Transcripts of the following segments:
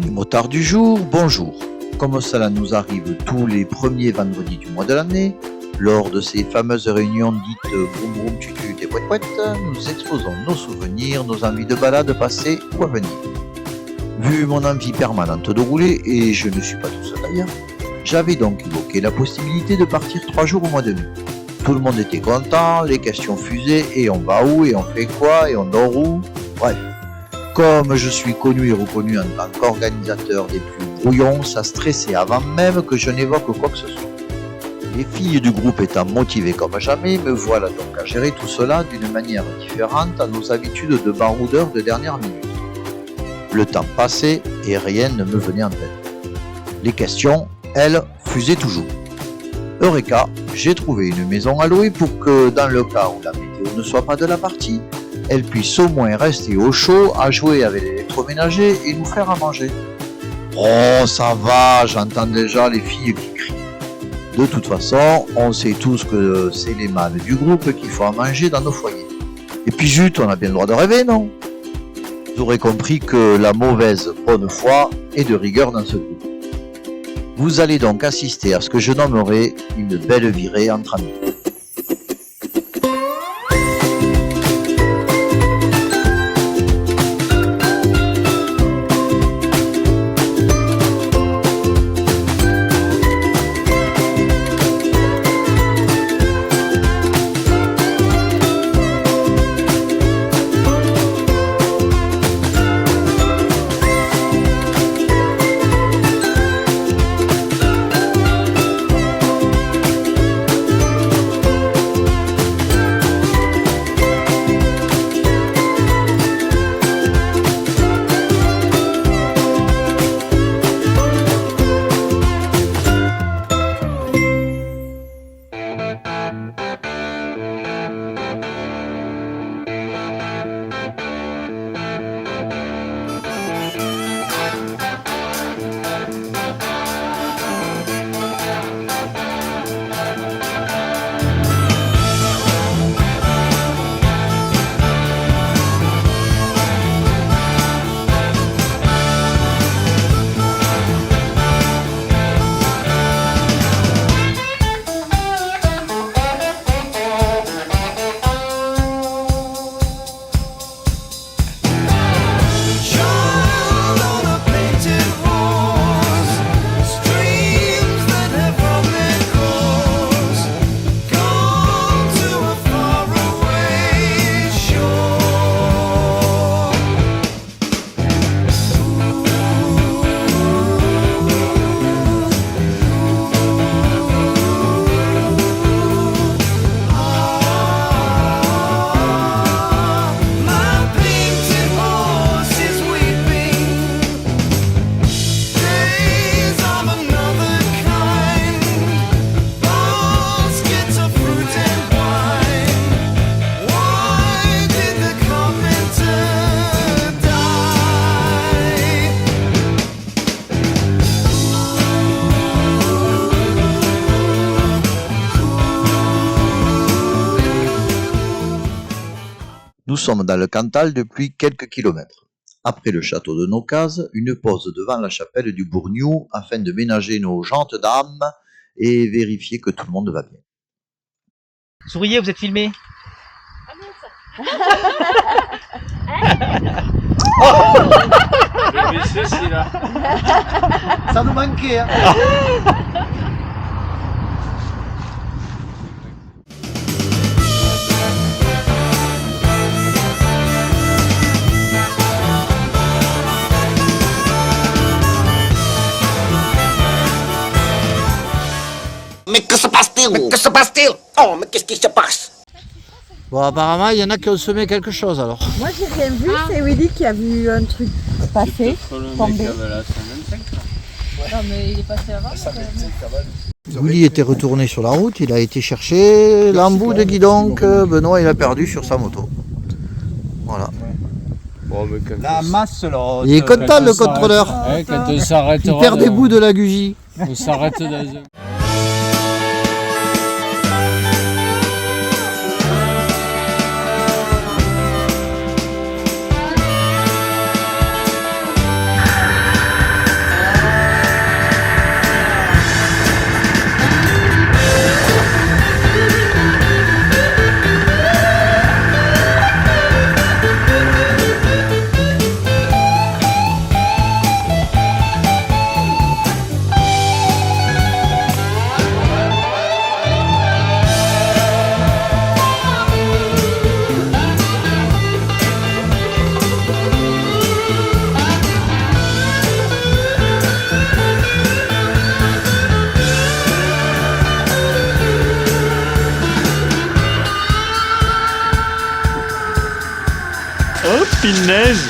Les motards du jour, bonjour. Comme cela nous arrive tous les premiers vendredis du mois de l'année, lors de ces fameuses réunions dites boum boum tutu des pouet pouet, nous exposons nos souvenirs, nos envies de balade passées ou à venir. Vu mon envie permanente de rouler, et je ne suis pas tout seul d'ailleurs, j'avais donc évoqué la possibilité de partir 3 jours au mois de mai. Tout le monde était content, les questions fusaient, et on va où, et on fait quoi, et on dort où, bref. Comme je suis connu et reconnu en tant qu'organisateur des plus brouillons, ça stressait avant même que je n'évoque quoi que ce soit. Les filles du groupe étant motivées comme jamais, me voilà donc à gérer tout cela d'une manière différente à nos habitudes de baroudeurs de dernière minute. Le temps passait et rien ne me venait en tête. Les questions, elles, fusaient toujours. Eureka, j'ai trouvé une maison à louer pour que, dans le cas où la météo ne soit pas de la partie, elle puisse au moins rester au chaud à jouer avec l'électroménager et nous faire à manger. Oh, ça va, j'entends déjà les filles qui crient. De toute façon, on sait tous que c'est les mâles du groupe qui font à manger dans nos foyers. Et puis zut, on a bien le droit de rêver, non? Vous aurez compris que la mauvaise bonne foi est de rigueur dans ce groupe. Vous allez donc assister à ce que je nommerai une belle virée entre amis. Nous sommes dans le Cantal depuis quelques kilomètres. Après le château de Nocaz, une pause devant la chapelle du Bourgneau afin de ménager nos jantes d'âme et vérifier que tout le monde va bien. Souriez, vous êtes filmé. Le monsieur, c'est là. Ça nous manquait, hein. Mais que se passe-t-il? Mais que se passe-t-il? Oh, mais qu'est-ce qui se passe? Bon, apparemment, il y en a qui ont semé quelque chose alors. Moi, j'ai rien vu, c'est Willy qui a vu un truc passer, tomber. Non, mais il est passé avant. Willy était retourné sur la route, il a été chercher l'embout de guidon que Benoît il a perdu sur sa moto. Voilà. Bon, mais quand La masse là. Il est content le contrôleur. ouais, quand on s'arrêtera. Il perd des bouts de la gugie. On s'arrête dans un. Pinaise.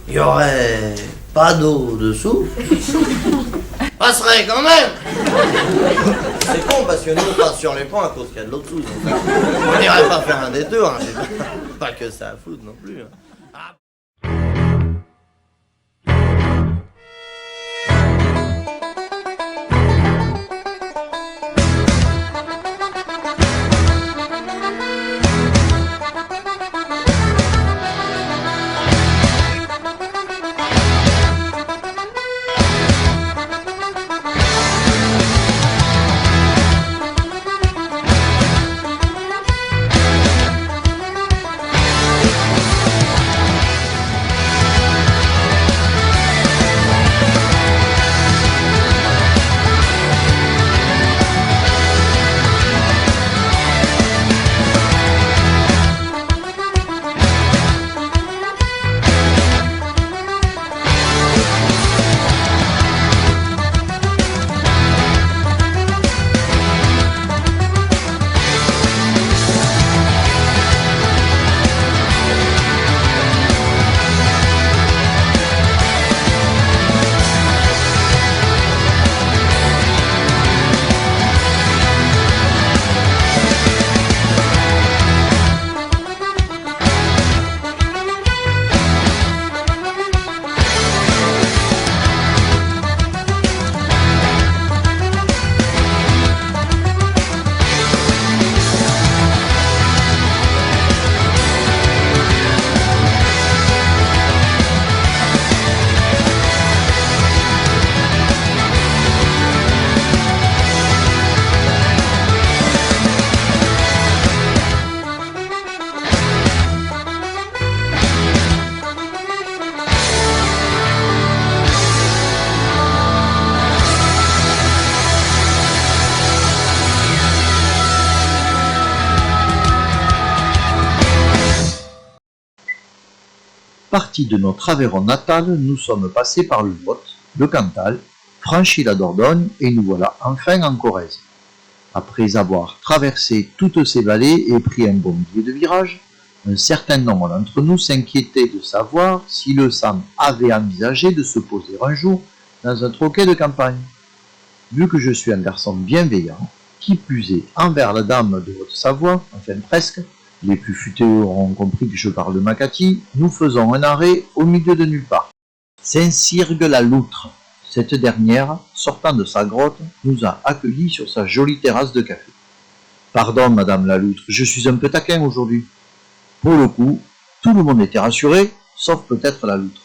Il y aurait pas d'eau dessous. Passerait quand même. C'est con parce que nous on passe sur les ponts à cause qu'il y a de l'eau dessous. Donc, on n'irait pas faire un détour. Hein. Pas que ça à foutre non plus. Hein. Ah. Partis de notre Aveyron natal, nous sommes passés par le Lot, le Cantal, franchi la Dordogne et nous voilà enfin en Corrèze. Après avoir traversé toutes ces vallées et pris un bon billet de virage, un certain nombre d'entre nous s'inquiétaient de savoir si le Sam avait envisagé de se poser un jour dans un troquet de campagne. Vu que je suis un garçon bienveillant, qui plus est envers la dame de Haute-Savoie, enfin presque, les plus futés auront compris que je parle de Makati, nous faisons un arrêt au milieu de nulle part. Saint-Cyrgue-la-Loutre, Cette dernière, sortant de sa grotte, nous a accueillis sur sa jolie terrasse de café. Pardon, madame la loutre, je suis un peu taquin aujourd'hui. Pour le coup, tout le monde était rassuré, sauf peut-être la loutre.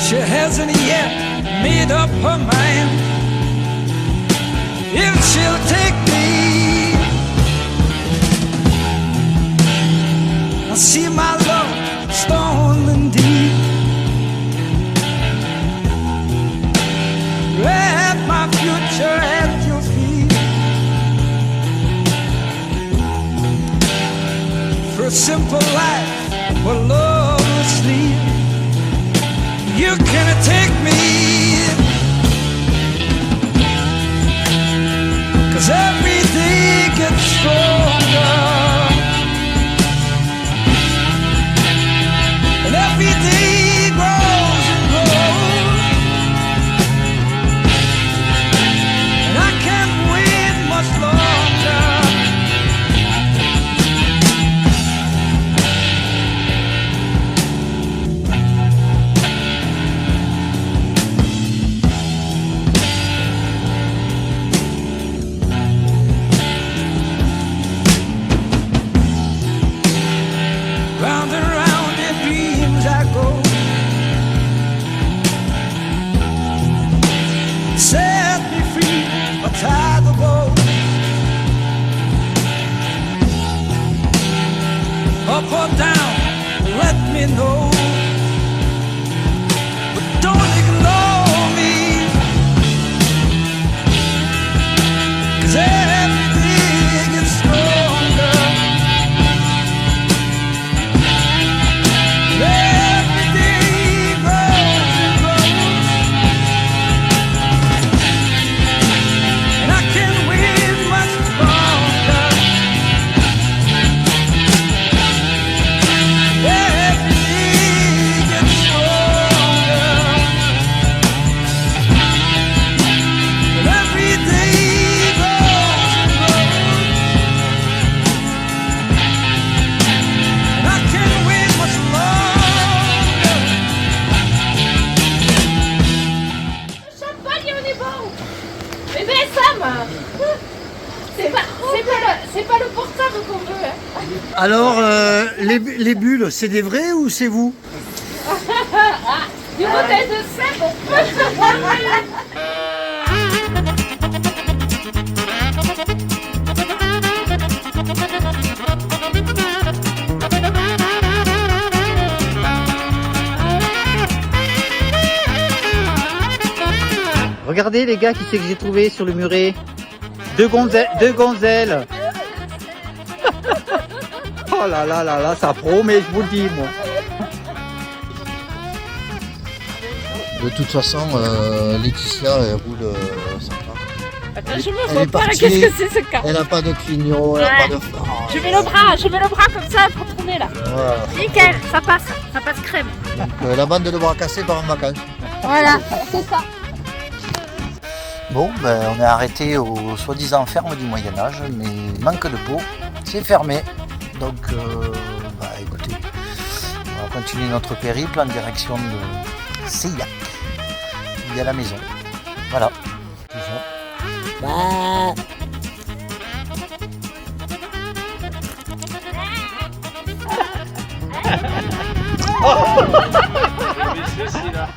She hasn't yet made up her mind if she'll take me. I see my love stone and deep. Let my future at your feet. For a simple life where love will sleep. You cannot take me, 'cause every day gets stronger, and every day grows and grows, and I can't wait much longer. Round and round in dreams I go, set me free or tie the bow. Up or down, let me know, but don't ignore me, 'cause every day gets stronger. Every day grows and grows, and I can't wait much longer. Every day gets stronger, and every day grows and grows, and I can't wait much longer. Champagne, on est bon. Mais Sam, c'est pas le portable qu'on veut. Hein. Alors, les bulles, c'est des vrais ou c'est vous? Du modèle de Sam, on peut se Regardez les gars, qui c'est que j'ai trouvé sur le muret. Deux gonzelles. Oh là là là là, ça promet, je vous le dis moi. De toute façon, Laetitia, elle roule sans phare. Attends, je me Elle vois est pas, partie. qu'est-ce que c'est ce cas? Elle n'a pas de clignot, elle n'a pas de phare. Je mets le bras comme ça pour tourner là. Voilà. Nickel, ça passe crème. Donc, la bande de bras cassés part en vacances. Voilà, c'est ça. Bon, ben, on est arrêté au soi-disant ferme du Moyen-Âge, mais manque de peau, c'est fermé. Donc, écoutez, on va continuer notre périple en direction de Seillac. Il y a la maison. Voilà. C'est ça. Mais ceci là.